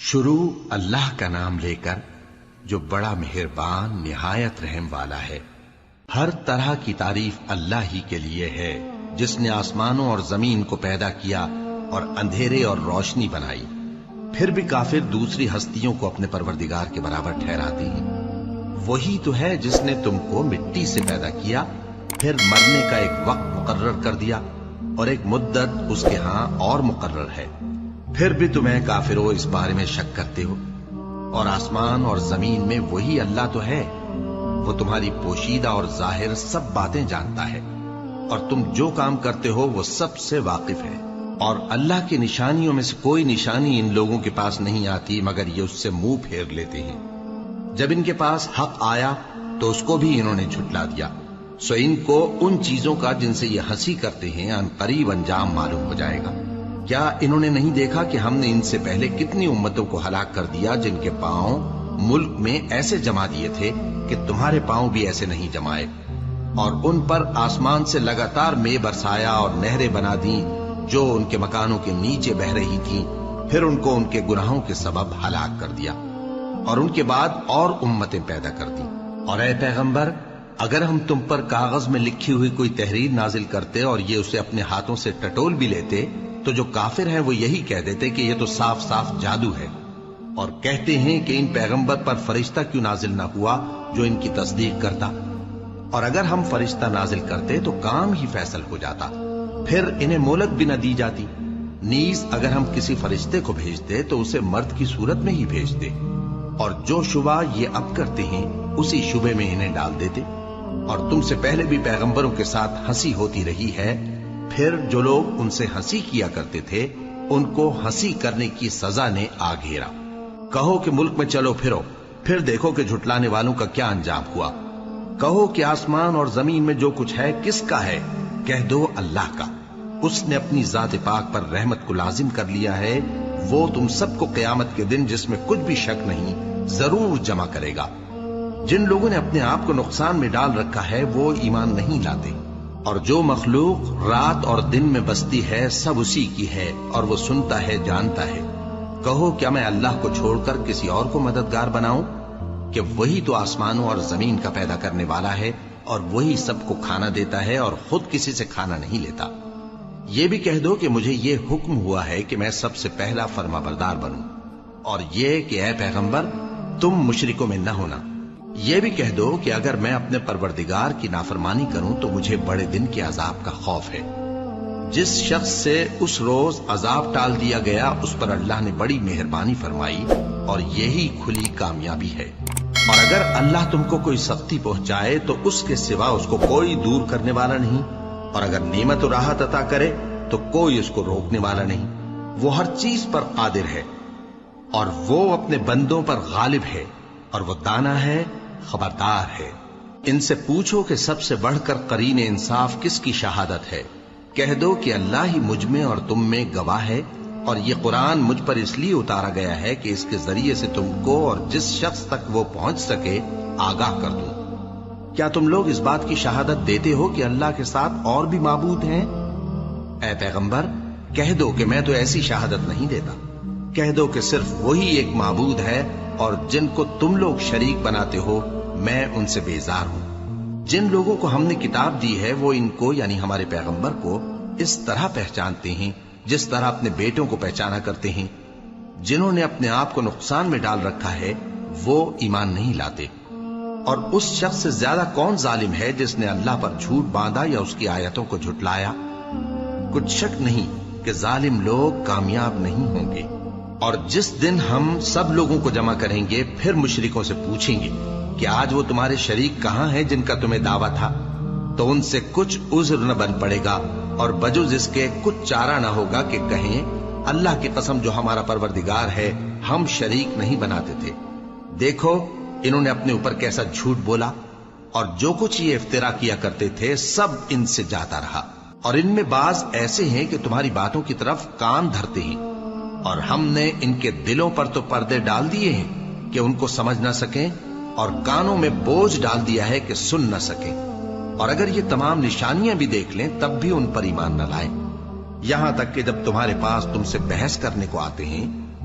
شروع اللہ کا نام لے کر جو بڑا مہربان نہایت رحم والا ہے۔ ہر طرح کی تعریف اللہ ہی کے لیے ہے جس نے آسمانوں اور زمین کو پیدا کیا اور اندھیرے اور روشنی بنائی۔ پھر بھی کافر دوسری ہستیوں کو اپنے پروردگار کے برابر ٹھہراتے ہیں۔ وہی تو ہے جس نے تم کو مٹی سے پیدا کیا، پھر مرنے کا ایک وقت مقرر کر دیا اور ایک مدت اس کے ہاں اور مقرر ہے۔ پھر بھی تمہیں کافروں اس بارے میں شک کرتے ہو، اور آسمان اور زمین میں وہی اللہ تو ہے۔ وہ تمہاری پوشیدہ اور ظاہر سب باتیں جانتا ہے، اور تم جو کام کرتے ہو وہ سب سے واقف ہے۔ اور اللہ کی نشانیوں میں سے کوئی نشانی ان لوگوں کے پاس نہیں آتی مگر یہ اس سے منہ پھیر لیتے ہیں۔ جب ان کے پاس حق آیا تو اس کو بھی انہوں نے جھٹلا دیا، سو ان کو ان چیزوں کا جن سے یہ ہنسی کرتے ہیں ان قریب انجام معلوم ہو جائے گا۔ کیا انہوں نے نہیں دیکھا کہ ہم نے ان سے پہلے کتنی امتوں کو ہلاک کر دیا جن کے پاؤں ملک میں ایسے جما دیے تھے کہ تمہارے پاؤں بھی ایسے نہیں جمائے، اور ان پر آسمان سے لگاتار مے برسایا اور نہریں بنا دیں جو ان کے مکانوں کے نیچے بہ رہی تھیں، پھر ان کو ان کے گناہوں کے سبب ہلاک کر دیا، اور ان کے بعد اور امتیں پیدا کر دیں۔ اور اے پیغمبر، اگر ہم تم پر کاغذ میں لکھی ہوئی کوئی تحریر نازل کرتے اور یہ اسے اپنے ہاتھوں سے ٹٹول بھی لیتے تو جو کافر ہیں وہ یہی کہہ دیتے کہ یہ تو صاف صاف جادو ہے، اور کہتے ہیں کہ ان پیغمبر پر فرشتہ کیوں نازل نہ ہوا جو ان کی تصدیق کرتا، اور اگر ہم فرشتہ نازل کرتے تو کام ہی فیصل ہو جاتا، پھر انہیں مہلت بھی نہ دی جاتی۔ نیز اگر ہم کسی فرشتے کو بھیجتے تو اسے مرد کی صورت میں ہی بھیجتے، اور جو شبہ یہ اب کرتے ہیں اسی شبے میں انہیں ڈال دیتے۔ اور تم سے پہلے بھی پیغمبروں کے ساتھ ہنسی ہوتی رہی ہے، پھر جو لوگ ان سے ہنسی کیا کرتے تھے ان کو ہنسی کرنے کی سزا نے آ گھیرا۔ کہو کہ ملک میں چلو پھرو، پھر دیکھو کہ جھٹلانے والوں کا کیا انجام ہوا۔ کہو کہ آسمان اور زمین میں جو کچھ ہے کس کا ہے؟ کہہ دو اللہ کا۔ اس نے اپنی ذات پاک پر رحمت کو لازم کر لیا ہے، وہ تم سب کو قیامت کے دن جس میں کچھ بھی شک نہیں ضرور جمع کرے گا۔ جن لوگوں نے اپنے آپ کو نقصان میں ڈال رکھا ہے وہ ایمان نہیں لاتے، اور جو مخلوق رات اور دن میں بستی ہے سب اسی کی ہے، اور وہ سنتا ہے جانتا ہے۔ کہو کیا میں اللہ کو چھوڑ کر کسی اور کو مددگار بناؤں؟ کہ وہی تو آسمانوں اور زمین کا پیدا کرنے والا ہے، اور وہی سب کو کھانا دیتا ہے اور خود کسی سے کھانا نہیں لیتا۔ یہ بھی کہہ دو کہ مجھے یہ حکم ہوا ہے کہ میں سب سے پہلا فرما بردار بنوں، اور یہ کہ اے پیغمبر تم مشرکوں میں نہ ہونا۔ یہ بھی کہہ دو کہ اگر میں اپنے پروردگار کی نافرمانی کروں تو مجھے بڑے دن کے عذاب کا خوف ہے۔ جس شخص سے اس روز عذاب ٹال دیا گیا اس پر اللہ نے بڑی مہربانی فرمائی، اور یہی کھلی کامیابی ہے۔ اور اگر اللہ تم کو کوئی سختی پہنچائے تو اس کے سوا اس کو کوئی دور کرنے والا نہیں، اور اگر نعمت و راحت عطا کرے تو کوئی اس کو روکنے والا نہیں۔ وہ ہر چیز پر قادر ہے، اور وہ اپنے بندوں پر غالب ہے، اور وہ دانا ہے، خبردار ہے۔ ان سے پوچھو کہ سب سے بڑھ کر قرین انصاف کس کی شہادت ہے؟ کہہ دو کہ اللہ ہی مجھ میں اور تم میں گواہ ہے، اور یہ قرآن مجھ پر اس لیے اتارا گیا ہے کہ اس کے ذریعے سے تم کو اور جس شخص تک وہ پہنچ سکے آگاہ کر دوں۔ کیا تم لوگ اس بات کی شہادت دیتے ہو کہ اللہ کے ساتھ اور بھی معبود ہیں؟ اے پیغمبر کہہ دو کہ میں تو ایسی شہادت نہیں دیتا۔ کہہ دو کہ صرف وہی ایک معبود ہے، اور جن کو تم لوگ شریک بناتے ہو میں ان سے بیزار ہوں۔ جن لوگوں کو ہم نے کتاب دی ہے وہ ان کو یعنی ہمارے پیغمبر کو اس طرح پہچانتے ہیں جس طرح اپنے بیٹوں کو پہچانا کرتے ہیں۔ جنہوں نے اپنے آپ کو نقصان میں ڈال رکھا ہے وہ ایمان نہیں لاتے۔ اور اس شخص سے زیادہ کون ظالم ہے جس نے اللہ پر جھوٹ باندھا یا اس کی آیتوں کو جھٹلایا؟ کچھ شک نہیں کہ ظالم لوگ کامیاب نہیں ہوں گے۔ اور جس دن ہم سب لوگوں کو جمع کریں گے پھر مشرکوں سے پوچھیں گے کہ آج وہ تمہارے شریک کہاں ہیں جن کا تمہیں دعویٰ تھا، تو ان سے کچھ عذر نہ بن پڑے گا، اور بجز اس کے کچھ چارہ نہ ہوگا کہ کہیں اللہ کی قسم جو ہمارا پروردگار ہے ہم شریک نہیں بناتے تھے۔ دیکھو انہوں نے اپنے اوپر کیسا جھوٹ بولا، اور جو کچھ یہ افترا کیا کرتے تھے سب ان سے جاتا رہا۔ اور ان میں بعض ایسے ہیں کہ تمہاری باتوں کی طرف کان دھرتے ہیں، اور ہم نے ان کے دلوں پر تو پردے ڈال دیے ہیں کہ ان کو سمجھ نہ سکیں، اور کانوں میں بوجھ ڈال دیا ہے کہ سن نہ سکیں، اور اگر یہ تمام نشانیاں بھی دیکھ لیں تب بھی ان پر ایمان نہ لائیں۔ یہاں تک کہ جب تمہارے پاس تم سے بحث کرنے کو آتے ہیں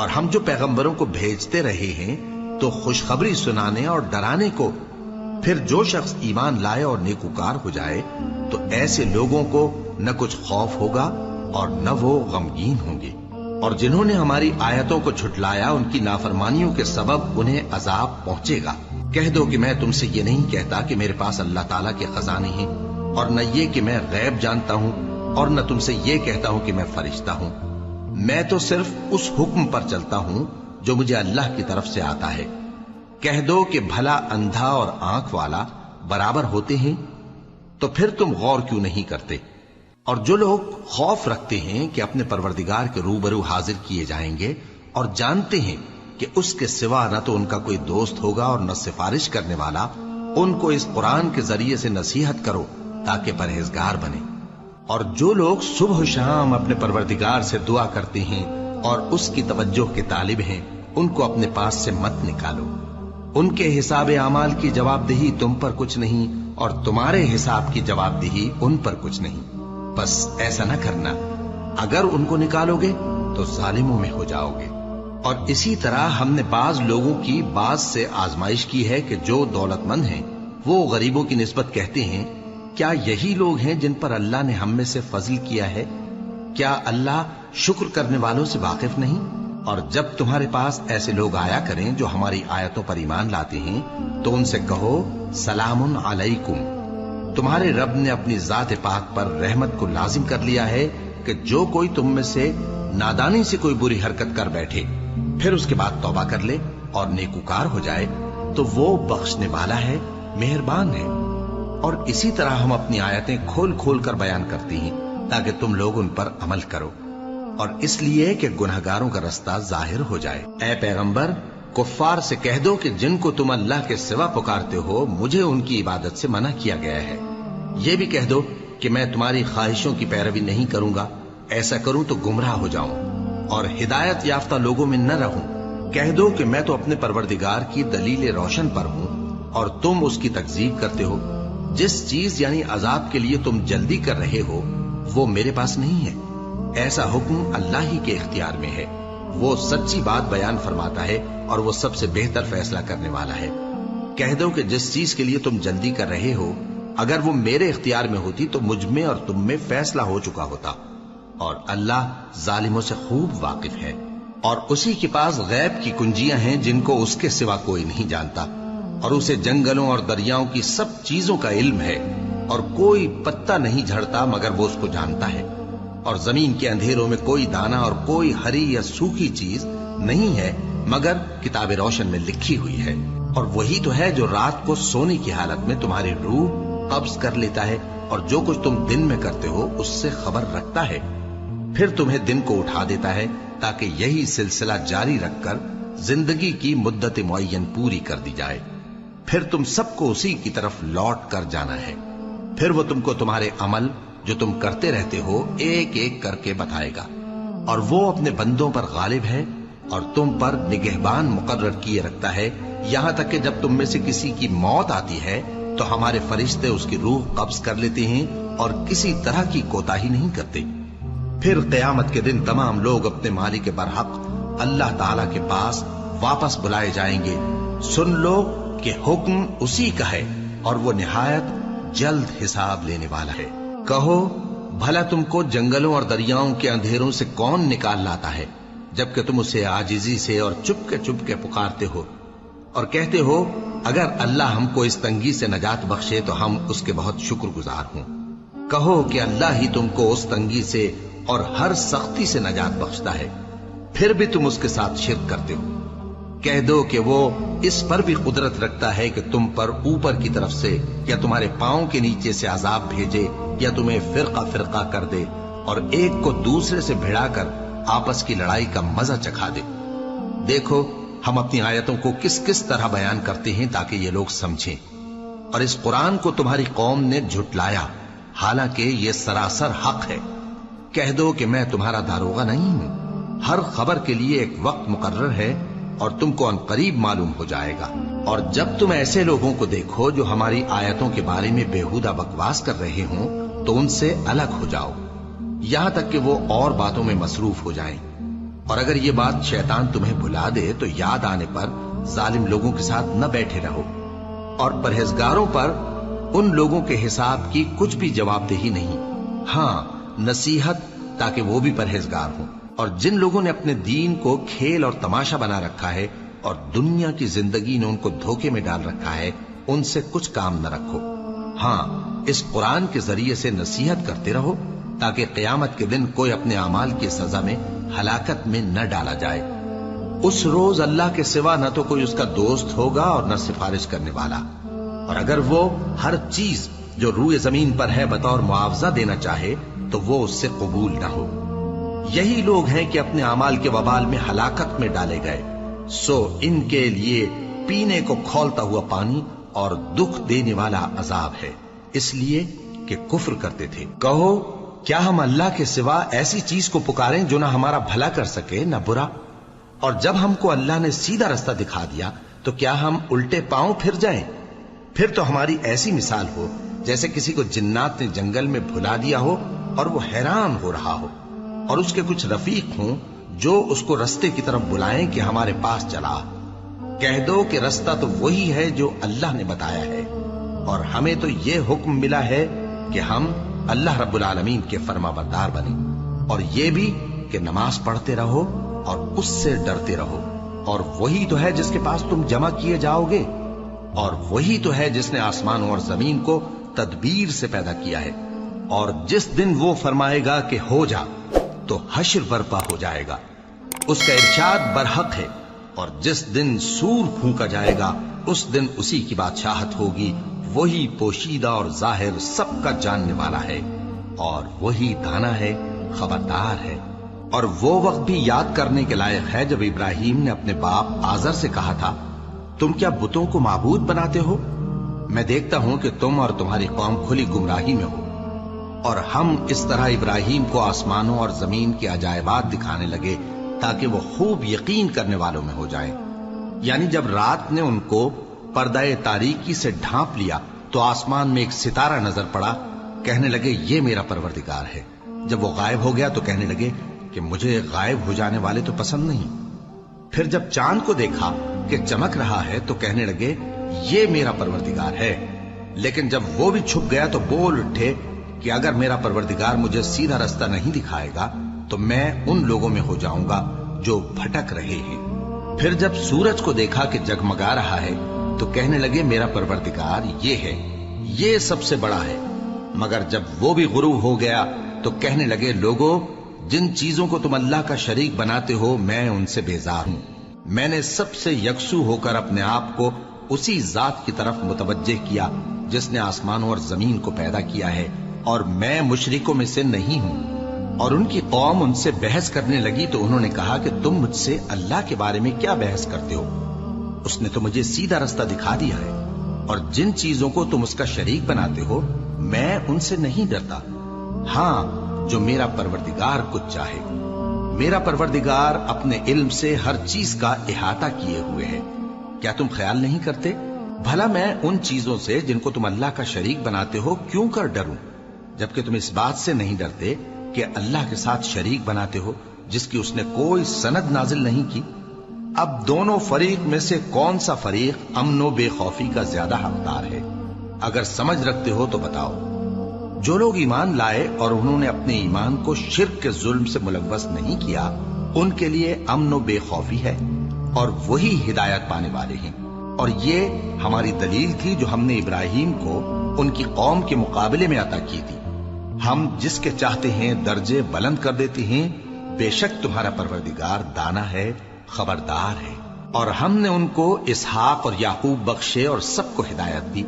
اور ہم جو پیغمبروں کو بھیجتے رہے ہیں تو خوشخبری سنانے اور ڈرانے کو، پھر جو شخص ایمان لائے اور نیکوکار ہو جائے تو ایسے لوگوں کو نہ کچھ خوف ہوگا اور نہ وہ غمگین ہوں گے۔ اور جنہوں نے ہماری آیتوں کو جھٹلایا ان کی نافرمانیوں کے سبب انہیں عذاب پہنچے گا۔ کہہ دو کہ میں تم سے یہ نہیں کہتا کہ میرے پاس اللہ تعالیٰ کے خزانے ہیں، اور نہ یہ کہ میں غیب جانتا ہوں، اور نہ تم سے یہ کہتا ہوں کہ میں فرشتہ ہوں۔ میں تو صرف اس حکم پر چلتا ہوں جو مجھے اللہ کی طرف سے آتا ہے۔ کہہ دو کہ بھلا اندھا اور آنکھ والا برابر ہوتے ہیں؟ تو پھر تم غور کیوں نہیں کرتے؟ اور جو لوگ خوف رکھتے ہیں کہ اپنے پروردگار کے روبرو حاضر کیے جائیں گے اور جانتے ہیں کہ اس کے سوا نہ تو ان کا کوئی دوست ہوگا اور نہ سفارش کرنے والا، ان کو اس قرآن کے ذریعے سے نصیحت کرو تاکہ پرہیزگار بنے۔ اور جو لوگ صبح و شام اپنے پروردگار سے دعا کرتے ہیں اور اس کی توجہ کے طالب ہیں، ان کو اپنے پاس سے مت نکالو۔ ان کے حساب اعمال کی جواب دہی تم پر کچھ نہیں، اور تمہارے حساب کی جواب دہی ان پر کچھ نہیں۔ بس ایسا نہ کرنا، اگر ان کو نکالو گے تو ظالموں میں ہو جاؤ گے۔ اور اسی طرح ہم نے بعض لوگوں کی بعض سے آزمائش کی ہے کہ جو دولت مند ہیں وہ غریبوں کی نسبت کہتے ہیں کیا یہی لوگ ہیں جن پر اللہ نے ہم میں سے فضل کیا ہے؟ کیا اللہ شکر کرنے والوں سے واقف نہیں؟ اور جب تمہارے پاس ایسے لوگ آیا کریں جو ہماری آیتوں پر ایمان لاتے ہیں تو ان سے کہو سلام علیکم، تمہارے رب نے اپنی ذات پاک پر رحمت کو لازم کر لیا ہے کہ جو کوئی تم میں سے نادانی سے کوئی بری حرکت کر بیٹھے پھر اس کے بعد توبہ کر لے اور نیکوکار ہو جائے تو وہ بخشنے والا ہے، مہربان ہے۔ اور اسی طرح ہم اپنی آیتیں کھول کھول کر بیان کرتے ہیں تاکہ تم لوگ ان پر عمل کرو، اور اس لیے کہ گناہگاروں کا رستہ ظاہر ہو جائے۔ اے پیغمبر، کفار سے کہہ دو کہ جن کو تم اللہ کے سوا پکارتے ہو مجھے ان کی عبادت سے منع کیا گیا ہے۔ یہ بھی کہہ دو کہ میں تمہاری خواہشوں کی پیروی نہیں کروں گا، ایسا کروں تو گمراہ ہو جاؤں اور ہدایت یافتہ لوگوں میں نہ رہوں۔ کہہ دو کہ میں تو اپنے پروردگار کی دلیل روشن پر ہوں اور تم اس کی تکذیب کرتے ہو۔ جس چیز یعنی عذاب کے لیے تم جلدی کر رہے ہو وہ میرے پاس نہیں ہے، ایسا حکم اللہ ہی کے اختیار میں ہے۔ وہ سچی بات بیان فرماتا ہے اور وہ سب سے بہتر فیصلہ کرنے والا ہے۔ کہہ دو کہ جس چیز کے لیے تم جلدی کر رہے ہو اگر وہ میرے اختیار میں ہوتی تو مجھ میں اور تم میں فیصلہ ہو چکا ہوتا، اور اللہ ظالموں سے خوب واقف ہے۔ اور اسی کے پاس غیب کی کنجیاں ہیں جن کو اس کے سوا کوئی نہیں جانتا، اور اسے جنگلوں اور دریاؤں کی سب چیزوں کا علم ہے، اور کوئی پتا نہیں جھڑتا مگر وہ اس کو جانتا ہے، اور زمین کے اندھیروں میں کوئی دانہ اور کوئی ہری یا سوکھی چیز نہیں ہے مگر کتاب روشن میں لکھی ہوئی ہے۔ اور وہی تو ہے جو رات کو سونے کی حالت میں تمہاری روح قبض کر لیتا ہے اور جو کچھ تم دن میں کرتے ہو اس سے خبر رکھتا ہے، پھر تمہیں دن کو اٹھا دیتا ہے تاکہ یہی سلسلہ جاری رکھ کر زندگی کی مدت معین پوری کر دی جائے۔ پھر تم سب کو اسی کی طرف لوٹ کر جانا ہے، پھر وہ تم کو تمہارے عمل جو تم کرتے رہتے ہو ایک ایک کر کے بتائے گا، اور وہ اپنے بندوں پر غالب ہے اور تم پر نگہبان مقرر کیے رکھتا ہے، یہاں تک کہ جب تم میں سے کسی کی موت آتی ہے تو ہمارے فرشتے اس کی روح قبض کر لیتے ہیں اور کسی طرح کی کوتاہی نہیں کرتے۔ پھر قیامت کے دن تمام لوگ اپنے مالک برحق اللہ تعالی کے پاس واپس بلائے جائیں گے۔ سن لو کہ حکم اسی کا ہے اور وہ نہایت جلد حساب لینے والا ہے۔ کہو بھلا تم کو جنگلوں اور دریاؤں کے اندھیروں سے کون نکال لاتا ہے جبکہ تم اسے عاجزی سے اور چپ کے پکارتے ہو اور کہتے ہو اگر اللہ ہم کو اس تنگی سے نجات بخشے تو ہم اس کے بہت شکر گزار ہوں۔ کہو کہ اللہ ہی تم کو اس تنگی سے اور ہر سختی سے نجات بخشتا ہے، پھر بھی تم اس کے ساتھ شرک کرتے ہو۔ کہہ دو کہ وہ اس پر بھی قدرت رکھتا ہے کہ تم پر اوپر کی طرف سے یا تمہارے پاؤں کے نیچے سے عذاب بھیجے یا تمہیں فرقہ فرقہ کر دے اور ایک کو دوسرے سے بھڑا کر آپس کی لڑائی کا مزہ چکھا دے۔ دیکھو ہم اپنی آیتوں کو کس کس طرح بیان کرتے ہیں تاکہ یہ لوگ سمجھیں، اور اس قرآن کو تمہاری قوم نے جھٹلایا حالانکہ یہ سراسر حق ہے۔ کہہ دو کہ میں تمہارا داروغہ نہیں ہوں، ہر خبر کے لیے ایک وقت مقرر ہے اور تم کو عنقریب معلوم ہو جائے گا۔ اور جب تم ایسے لوگوں کو دیکھو جو ہماری آیتوں کے بارے میں بےہودہ بکواس کر رہے ہوں تو ان سے الگ ہو جاؤ یہاں تک کہ وہ اور باتوں میں مصروف ہو جائیں۔ اور اگر یہ بات شیطان تمہیں بھلا دے تو یاد آنے پر ظالم لوگوں کے ساتھ نہ بیٹھے رہو، اور پرہیزگاروں پر ان لوگوں کے حساب کی کچھ بھی جواب دہی نہیں، ہاں نصیحت تاکہ وہ بھی پرہیزگار ہوں۔ اور جن لوگوں نے اپنے دین کو کھیل اور تماشا بنا رکھا ہے اور دنیا کی زندگی نے ان کو دھوکے میں ڈال رکھا ہے، ان سے کچھ کام نہ رکھو، ہاں اس قرآن کے ذریعے سے نصیحت کرتے رہو تاکہ قیامت کے دن کوئی اپنے اعمال کی سزا میں ہلاکت میں نہ ڈالا جائے۔ اس روز اللہ کے سوا نہ تو کوئی اس کا دوست ہوگا اور نہ سفارش کرنے والا، اور اگر وہ ہر چیز جو روئے زمین پر ہے بطور معاوضہ دینا چاہے تو وہ اس سے قبول نہ ہو۔ یہی لوگ ہیں کہ اپنے اعمال کے وبال میں ہلاکت میں ڈالے گئے، سو ان کے لیے پینے کو کھولتا ہوا پانی اور دکھ دینے والا عذاب ہے، اس لیے کہ کفر کرتے تھے۔ کہو کیا ہم اللہ کے سوا ایسی چیز کو پکاریں جو نہ ہمارا بھلا کر سکے نہ برا؟ اور جب ہم کو اللہ نے سیدھا رستہ دکھا دیا تو کیا ہم الٹے پاؤں پھر جائیں؟ پھر تو ہماری ایسی مثال ہو جیسے کسی کو جنات نے جنگل میں بھلا دیا ہو اور وہ حیران ہو رہا ہو، اور اس کے کچھ رفیق ہوں جو اس کو رستے کی طرف بلائیں کہ ہمارے پاس چلا۔ کہہ دو کہ رستہ تو وہی ہے جو اللہ نے بتایا ہے، اور ہمیں تو یہ حکم ملا ہے کہ ہم اللہ رب العالمین کے فرما بردار بنیں، اور یہ بھی کہ نماز پڑھتے رہو اور اس سے ڈرتے رہو، اور وہی تو ہے جس کے پاس تم جمع کیے جاؤ گے، اور وہی تو ہے جس نے آسمانوں اور زمین کو تدبیر سے پیدا کیا ہے، اور جس دن وہ فرمائے گا کہ ہو جا تو حشر برپا ہو جائے گا، اس کا ارشاد برحق ہے، اور جس دن سور پھونکا جائے گا اس دن اسی کی بادشاہت ہوگی، وہی پوشیدہ اور ظاہر سب کا جاننے والا ہے، اور وہی دانا ہے، خبردار ہے۔ اور وہ وقت بھی یاد کرنے کے لائق ہے جب ابراہیم نے اپنے باپ آزر سے کہا تھا، تم کیا بتوں کو معبود بناتے ہو؟ میں دیکھتا ہوں کہ تم اور تمہاری قوم کھلی گمراہی میں ہو۔ اور ہم اس طرح ابراہیم کو آسمانوں اور زمین کے عجائبات دکھانے لگے تاکہ وہ خوب یقین کرنے والوں میں ہو جائیں۔ یعنی جب رات نے ان کو پردہ تاریکی سے ڈھانپ لیا تو آسمان میں ایک ستارہ نظر پڑا، کہنے لگے یہ میرا پروردگار ہے۔ جب وہ غائب ہو گیا تو کہنے لگے کہ مجھے غائب ہو جانے والے تو پسند نہیں۔ پھر جب چاند کو دیکھا کہ چمک رہا ہے تو کہنے لگے یہ میرا پروردگار ہے۔ لیکن جب وہ بھی چھپ گیا تو بول اٹھے کہ اگر میرا پروردگار مجھے سیدھا رستہ نہیں دکھائے گا تو میں ان لوگوں میں ہو جاؤں گا جو بھٹک رہے ہیں۔ پھر جب سورج کو دیکھا کہ جگمگا رہا ہے تو کہنے لگے میرا پروردگار یہ ہے، یہ سب سے بڑا ہے۔ مگر جب وہ بھی غروب ہو گیا تو کہنے لگے لوگو، جن چیزوں کو تم اللہ کا شریک بناتے ہو میں ان سے بیزار ہوں۔ میں نے سب سے یکسو ہو کر اپنے آپ کو اسی ذات کی طرف متوجہ کیا جس نے آسمانوں اور زمین کو پیدا کیا ہے، اور میں مشرکوں میں سے نہیں ہوں۔ اور ان کی قوم ان سے بحث کرنے لگی تو انہوں نے کہا کہ تم مجھ سے اللہ کے بارے میں کیا بحث کرتے ہو؟ اس نے تو مجھے سیدھا رستہ دکھا دیا ہے، اور جن چیزوں کو تم اس کا شریک بناتے ہو میں ان سے نہیں ڈرتا، ہاں جو میرا پروردگار کچھ چاہے۔ میرا پروردگار اپنے علم سے ہر چیز کا احاطہ کیے ہوئے ہے۔ کیا تم خیال نہیں کرتے؟ بھلا میں ان چیزوں سے جن کو تم اللہ کا شریک بناتے ہو کیوں کر ڈروں، جبکہ تم اس بات سے نہیں ڈرتے کہ اللہ کے ساتھ شریک بناتے ہو جس کی اس نے کوئی سند نازل نہیں کی۔ اب دونوں فریق میں سے کون سا فریق امن و بے خوفی کا زیادہ حقدار ہے؟ اگر سمجھ رکھتے ہو تو بتاؤ۔ جو لوگ ایمان لائے اور انہوں نے اپنے ایمان کو شرک کے ظلم سے ملوث نہیں کیا ان کے لیے امن و بے خوفی ہے، اور وہی ہدایت پانے والے ہیں۔ اور یہ ہماری دلیل تھی جو ہم نے ابراہیم کو ان کی قوم کے مقابلے میں عطا کی تھی۔ ہم جس کے چاہتے ہیں درجے بلند کر دیتے ہیں، بے شک تمہارا پروردگار دانا ہے، خبردار ہے۔ اور ہم نے ان کو اسحاق اور یعقوب بخشے اور سب کو ہدایت دی،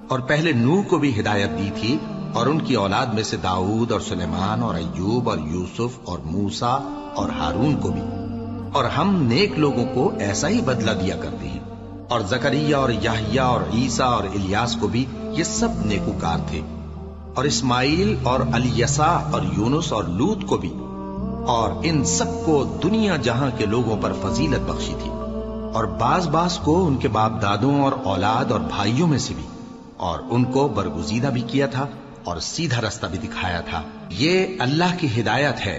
اور پہلے نوح کو بھی ہدایت دی تھی، اور ان کی اولاد میں سے داؤد اور سلیمان اور ایوب اور یوسف اور موسیٰ اور ہارون کو بھی۔ اور ہم نیک لوگوں کو ایسا ہی بدلہ دیا کرتے ہیں، اور زکریا اور یحییٰ اور عیسیٰ اور الیاس کو بھی، یہ سب نیکوکار تھے، اور اسماعیل اور الیسع اور یونس اور لوط کو بھی، اور ان سب کو دنیا جہاں کے لوگوں پر فضیلت بخشی تھی، اور بعض کو ان کے باپ دادوں اور اولاد اور بھائیوں میں سے بھی، اور ان کو برگزیدہ بھی کیا تھا اور سیدھا رستہ بھی دکھایا تھا۔ یہ اللہ کی ہدایت ہے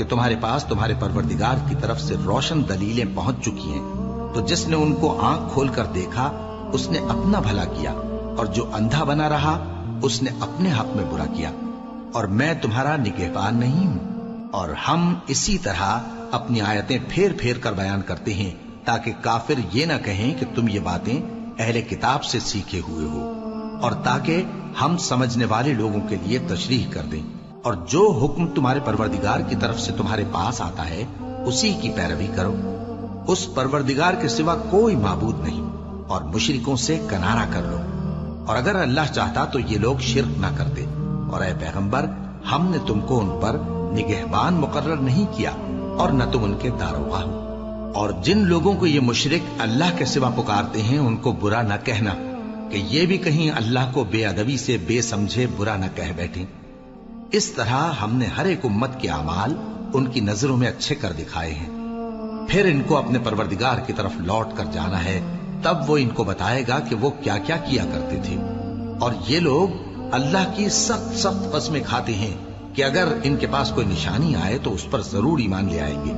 کہ تمہارے پاس تمہارے پروردگار کی طرف سے روشن دلیلیں پہنچ چکی ہیں، تو جس نے ان کو آنکھ کھول کر دیکھا اس نے اپنا بھلا کیا، اور جو اندھا بنا رہا اس نے اپنے حق میں برا کیا، اور میں تمہارا نگہبان نہیں ہوں۔ اور ہم اسی طرح اپنی آیتیں پھیر پھیر کر بیان کرتے ہیں تاکہ کافر یہ نہ کہیں کہ تم یہ باتیں اہل کتاب سے سیکھے ہوئے ہو، اور تاکہ ہم سمجھنے والے لوگوں کے لیے تشریح کر دیں، اور جو حکم تمہارے پروردگار کی طرف سے تمہارے پاس آتا ہے اسی کی پیروی کرو۔ اس پروردگار کے سوا کوئی معبود نہیں، اور مشرکوں سے کنارہ کر لو، اور اگر اللہ چاہتا تو یہ لوگ شرک نہ کرتے، اور اے پیغمبر ہم نے تم کو ان پر نگہبان مقرر نہیں کیا اور نہ تم ان کے داروغہ ہو۔ اور جن لوگوں کو یہ مشرک اللہ کے سوا پکارتے ہیں ان کو برا نہ کہنا کہ یہ بھی کہیں اللہ کو بے ادبی سے بے سمجھے برا نہ کہہ بیٹھیں۔ اس طرح ہم نے ہر ایک امت کے اعمال ان کی نظروں میں اچھے کر دکھائے ہیں، پھر ان کو اپنے پروردگار کی طرف لوٹ کر جانا ہے، تب وہ ان کو بتائے گا کہ وہ کیا کیا کیا کرتے تھے۔ اور یہ لوگ اللہ کی سخت سخت قسمیں کھاتے ہیں کہ اگر ان کے پاس کوئی نشانی آئے تو اس پر ضرور ایمان لے آئیں گے۔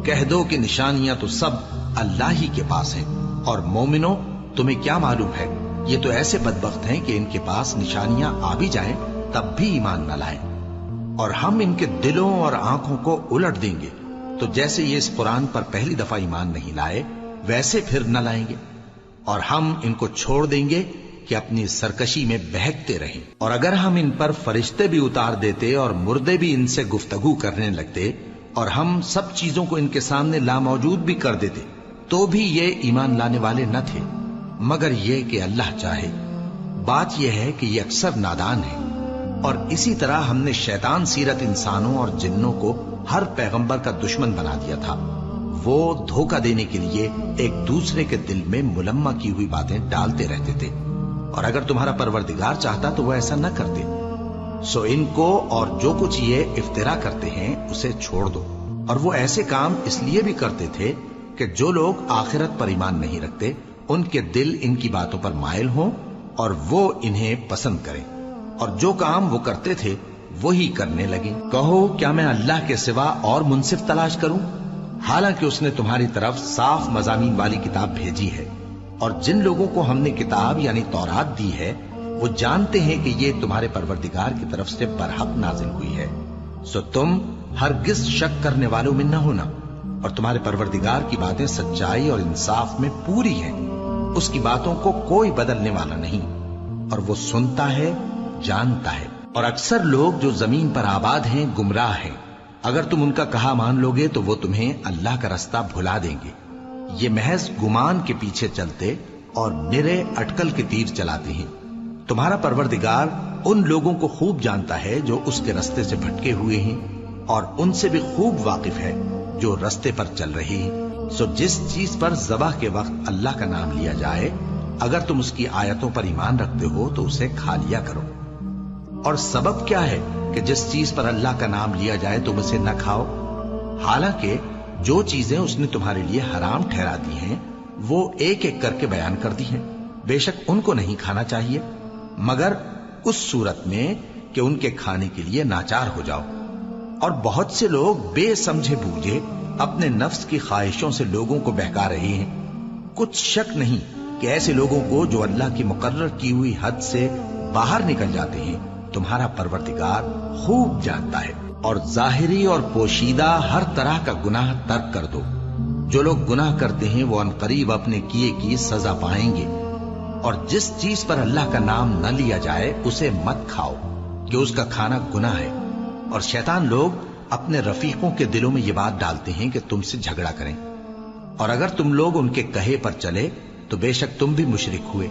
کہہ دو کہ نشانیاں تو سب اللہ ہی کے پاس ہیں، اور مومنوں تمہیں کیا معلوم ہے، یہ تو ایسے بدبخت ہیں کہ ان کے پاس نشانیاں آ بھی جائیں تب بھی ایمان نہ لائیں۔ اور ہم ان کے دلوں اور آنکھوں کو الٹ دیں گے، تو جیسے یہ اس قرآن پر پہلی دفعہ ایمان نہیں لائے ویسے پھر نہ لائیں گے، اور ہم ان کو چھوڑ دیں گے کہ اپنی سرکشی میں بہکتے رہیں۔ اور اگر ہم ان پر فرشتے بھی اتار دیتے اور مردے بھی ان سے گفتگو کرنے لگتے، اور ہم سب چیزوں کو ان کے سامنے لاموجود بھی کر دیتے، تو بھی یہ ایمان لانے والے نہ تھے، مگر یہ کہ اللہ چاہے۔ بات یہ ہے کہ یہ اکثر نادان ہیں۔ اور اسی طرح ہم نے شیطان سیرت انسانوں اور جنوں کو ہر پیغمبر کا دشمن بنا دیا تھا، وہ دھوکہ دینے کے لیے ایک دوسرے کے دل میں ملمہ کی ہوئی باتیں ڈالتے رہتے تھے، اور اگر تمہارا پروردگار چاہتا تو وہ ایسا نہ کرتے۔ سو ان کو اور جو کچھ یہ افطرا کرتے ہیں اسے چھوڑ دو۔ اور وہ ایسے کام اس لیے بھی کرتے تھے کہ جو لوگ آخرت پر ایمان نہیں رکھتے ان کے دل ان کی باتوں پر مائل ہوں اور وہ انہیں پسند کریں، اور جو کام وہ کرتے تھے وہی کرنے لگیں۔ کہو کیا میں اللہ کے سوا اور منصف تلاش کروں، حالانکہ اس نے تمہاری طرف صاف مضامین والی کتاب بھیجی ہے، اور جن لوگوں کو ہم نے کتاب یعنی تورات دی ہے وہ جانتے ہیں کہ یہ تمہارے پروردگار کی طرف سے برحق نازل ہوئی ہے، سو تم ہرگز شک کرنے والوں میں نہ ہونا، اور تمہارے پروردگار کی باتیں سچائی اور انصاف میں پوری ہیں، اس کی باتوں کو کوئی بدلنے والا نہیں، اور وہ سنتا ہے جانتا ہے۔ اور اکثر لوگ جو زمین پر آباد ہیں گمراہ ہیں، اگر تم ان کا کہا مان لوگے تو وہ تمہیں اللہ کا رستہ بھلا دیں گے، یہ محض گمان کے پیچھے چلتے اور نرے اٹکل کے تیر چلاتے ہیں۔ تمہارا پروردگار ان لوگوں کو خوب جانتا ہے جو اس کے رستے سے بھٹکے ہوئے ہیں، اور ان سے بھی خوب واقف ہے جو رستے پر چل رہے ہیں۔ سو جس چیز پر ذبح کے وقت اللہ کا نام لیا جائے اگر تم اس کی آیتوں پر ایمان رکھتے ہو تو اسے کھا لیا کرو۔ اور سبب کیا ہے کہ جس چیز پر اللہ کا نام لیا جائے تم اسے نہ کھاؤ، حالانکہ جو چیزیں اس نے تمہارے لیے حرام ٹھہرا دی ہیں وہ ایک ایک کر کے بیان کر دی ہیں، بے شک ان کو نہیں کھانا چاہیے مگر اس صورت میں کہ ان کے کھانے کے لیے ناچار ہو جاؤ۔ اور بہت سے لوگ بے سمجھے بوجھے اپنے نفس کی خواہشوں سے لوگوں کو بہکا رہے ہیں۔ کچھ شک نہیں کہ ایسے لوگوں کو جو اللہ کی مقرر کی ہوئی حد سے باہر نکل جاتے ہیں تمہارا پروردگار خوب جانتا ہے۔ اور ظاہری اور پوشیدہ ہر طرح کا گناہ ترک کر دو، جو لوگ گناہ کرتے ہیں وہ عنقریب اپنے کیے کی سزا پائیں گے۔ اور جس چیز پر اللہ کا نام نہ لیا جائے اسے مت کھاؤ کہ اس کا کھانا گناہ ہے، اور شیطان لوگ اپنے رفیقوں کے دلوں میں یہ بات ڈالتے ہیں کہ تم سے جھگڑا کریں، اور اگر تم لوگ ان کے کہے پر چلے تو بے شک تم بھی مشرک ہوئے۔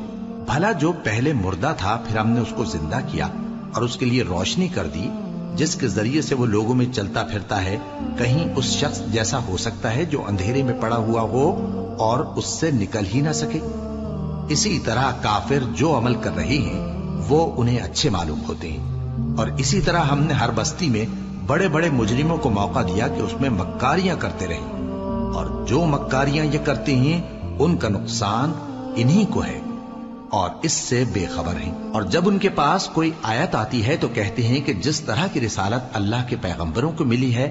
بھلا جو پہلے مردہ تھا پھر ہم نے اس کو زندہ کیا اور اس کے لیے روشنی کر دی جس کے ذریعے سے وہ لوگوں میں چلتا پھرتا ہے، کہیں اس شخص جیسا ہو سکتا ہے جو اندھیرے میں پڑا ہوا ہو اور اس سے نکل ہی نہ سکے؟ اسی طرح کافر جو عمل کر رہے ہیں وہ انہیں اچھے معلوم ہوتے ہیں۔ اور اسی طرح ہم نے ہر بستی میں بڑے بڑے مجرموں کو موقع دیا کہ اس میں مکاریاں کرتے رہیں، اور جو مکاریاں یہ کرتے ہیں ان کا نقصان انہی کو ہے اور اس سے بے خبر ہیں۔ اور جب ان کے پاس کوئی آیت آتی ہے تو کہتے ہیں کہ جس طرح کی رسالت اللہ کے پیغمبروں کو ملی ہے